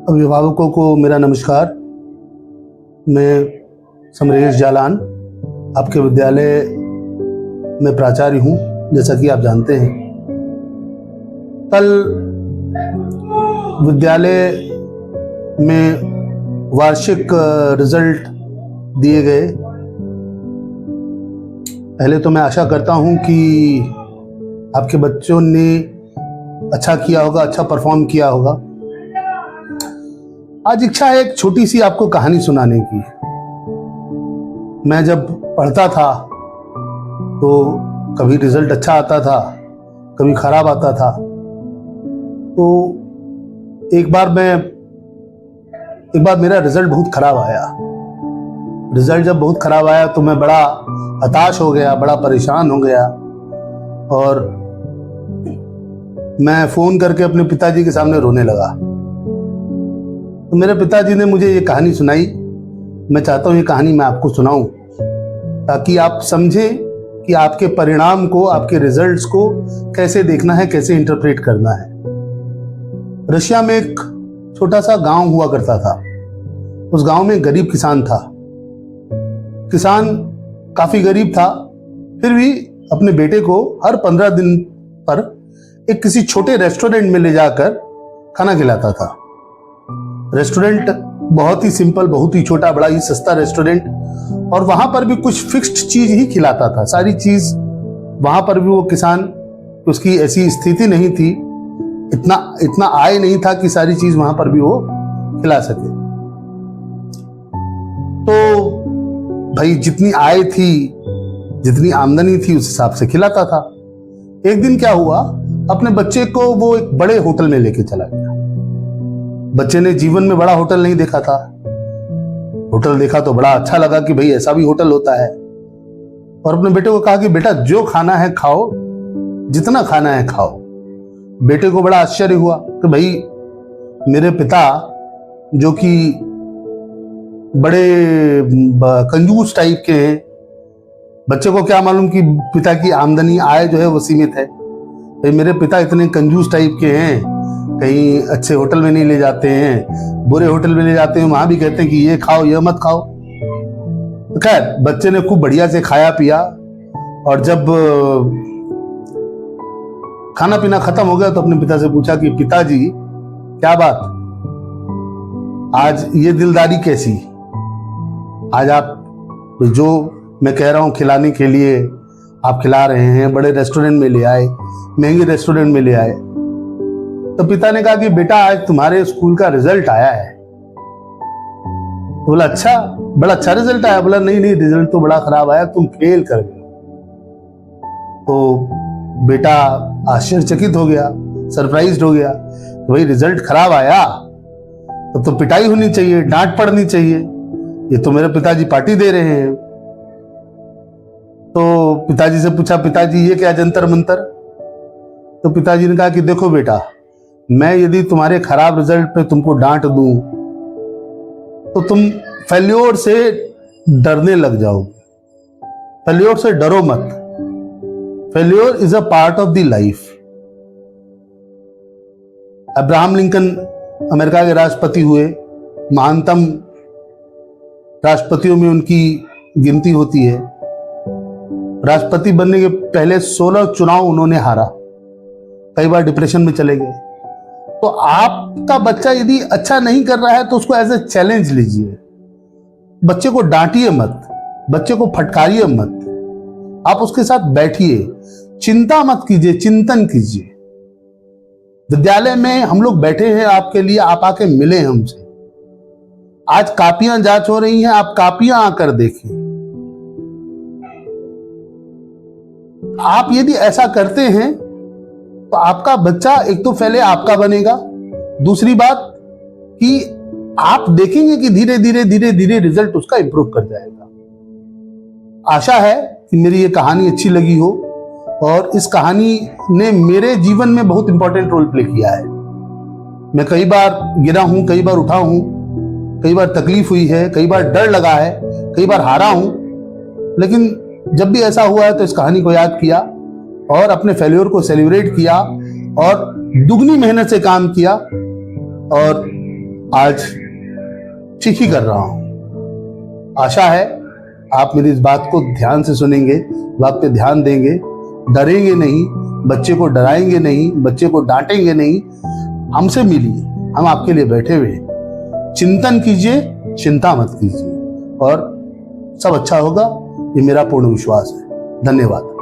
अभिभावकों को मेरा नमस्कार। मैं समरेश जालान आपके विद्यालय में प्राचार्य हूँ, जैसा कि आप जानते हैं। कल विद्यालय में वार्षिक रिजल्ट दिए गए। पहले तो मैं आशा करता हूँ कि आपके बच्चों ने अच्छा किया होगा, अच्छा परफॉर्म किया होगा। आज इच्छा है एक छोटी सी आपको कहानी सुनाने की। मैं जब पढ़ता था तो कभी रिजल्ट अच्छा आता था, कभी खराब आता था। तो एक बार मेरा रिजल्ट बहुत खराब आया। रिजल्ट जब बहुत खराब आया तो मैं बड़ा हताश हो गया, बड़ा परेशान हो गया और मैं फोन करके अपने पिताजी के सामने रोने लगा। तो मेरे पिताजी ने मुझे ये कहानी सुनाई। मैं चाहता हूं ये कहानी मैं आपको सुनाऊं ताकि आप समझें कि आपके परिणाम को, आपके रिजल्ट्स को कैसे देखना है, कैसे इंटरप्रेट करना है। रशिया में एक छोटा सा गांव हुआ करता था। उस गांव में एक गरीब किसान था। किसान काफी गरीब था, फिर भी अपने बेटे को हर 15 दिन पर एक किसी छोटे रेस्टोरेंट में ले जाकर खाना खिलाता था। रेस्टोरेंट बहुत ही सिंपल, बहुत ही छोटा, बड़ा ही सस्ता रेस्टोरेंट, और वहां पर भी कुछ फिक्स्ड चीज ही खिलाता था। सारी चीज वहां पर भी वो किसान, उसकी ऐसी स्थिति नहीं थी, इतना आय नहीं था कि सारी चीज वहां पर भी वो खिला सके। तो भाई जितनी आय थी, जितनी आमदनी थी, उस हिसाब से खिलाता था। एक दिन क्या हुआ, अपने बच्चे को वो एक बड़े होटल में लेके चला गया। बच्चे ने जीवन में बड़ा होटल नहीं देखा था। होटल देखा तो बड़ा अच्छा लगा कि भाई ऐसा भी होटल होता है, और अपने बेटे को कहा कि बेटा जो खाना है खाओ, जितना खाना है खाओ। बेटे को बड़ा आश्चर्य हुआ कि भाई मेरे पिता जो कि बड़े कंजूस टाइप के हैं, बच्चे को क्या मालूम कि पिता की आमदनी, आय जो है वो सीमित है। भाई मेरे पिता इतने कंजूस टाइप के हैं, कहीं अच्छे होटल में नहीं ले जाते हैं, बुरे होटल में ले जाते हैं, वहां भी कहते हैं कि ये खाओ ये मत खाओ। तो खैर बच्चे ने खूब बढ़िया से खाया पिया, और जब खाना पीना खत्म हो गया तो अपने पिता से पूछा कि पिताजी क्या बात, आज ये दिलदारी कैसी? आज आप जो मैं कह रहा हूं खिलाने के लिए आप खिला रहे हैं, बड़े रेस्टोरेंट में ले आए, महंगे रेस्टोरेंट में ले आए। तो पिता ने कहा कि बेटा आज तुम्हारे स्कूल का रिजल्ट आया है। तो बोला अच्छा, बड़ा अच्छा रिजल्ट आया? बोला नहीं रिजल्ट तो बड़ा खराब आया, तुम फेल कर गए। तो बेटा आश्चर्यचकित हो गया, सरप्राइज्ड हो गया। तो भाई रिजल्ट खराब आया तो पिटाई होनी चाहिए, डांट पड़नी चाहिए, ये तो मेरे पिताजी पार्टी दे रहे हैं। तो पिताजी से पूछा, पिताजी ये क्या जंतर मंतर? तो पिताजी ने कहा कि देखो बेटा, मैं यदि तुम्हारे खराब रिजल्ट पे तुमको डांट दूं तो तुम फेल्योर से डरने लग जाओगे। फेल्योर से डरो मत। Failure is a part of the life. Abraham Lincoln America के राष्ट्रपति हुए, महानतम राष्ट्रपतियों में उनकी गिनती होती है। राष्ट्रपति बनने के पहले 16 चुनाव उन्होंने हारा, कई बार डिप्रेशन में चले गए। तो आपका बच्चा यदि अच्छा नहीं कर रहा है तो उसको एज ए चैलेंज लीजिए। बच्चे को डांटिए मत, बच्चे को फटकारिए मत, आप उसके साथ बैठिए, चिंता मत कीजिए, चिंतन कीजिए। विद्यालय में हम लोग बैठे हैं आपके लिए, आप आके मिले हमसे। आज कापियां जांच हो रही हैं, आप कापियां आकर देखें। आप यदि ऐसा करते हैं तो आपका बच्चा एक तो पहले आपका बनेगा, दूसरी बात कि आप देखेंगे कि धीरे धीरे रिजल्ट उसका इंप्रूव कर जाएगा। आशा है कि मेरी ये कहानी अच्छी लगी हो, और इस कहानी ने मेरे जीवन में बहुत इंपॉर्टेंट रोल प्ले किया है। मैं कई बार गिरा हूं, कई बार उठा हूं, कई बार तकलीफ हुई है, कई बार डर लगा है, कई बार हारा हूं, लेकिन जब भी ऐसा हुआ है तो इस कहानी को याद किया और अपने फेल्योर को सेलिब्रेट किया और दुगनी मेहनत से काम किया और आज ठीक ही कर रहा हूं। आशा है आप मेरी इस बात को ध्यान से सुनेंगे, बात पे ध्यान देंगे, डरेंगे नहीं, बच्चे को डराएंगे नहीं, बच्चे को डांटेंगे नहीं। हमसे मिलिए, हम आपके लिए बैठे हुए हैं। चिंतन कीजिए, चिंता मत कीजिए और सब अच्छा होगा, ये मेरा पूर्ण विश्वास है। धन्यवाद।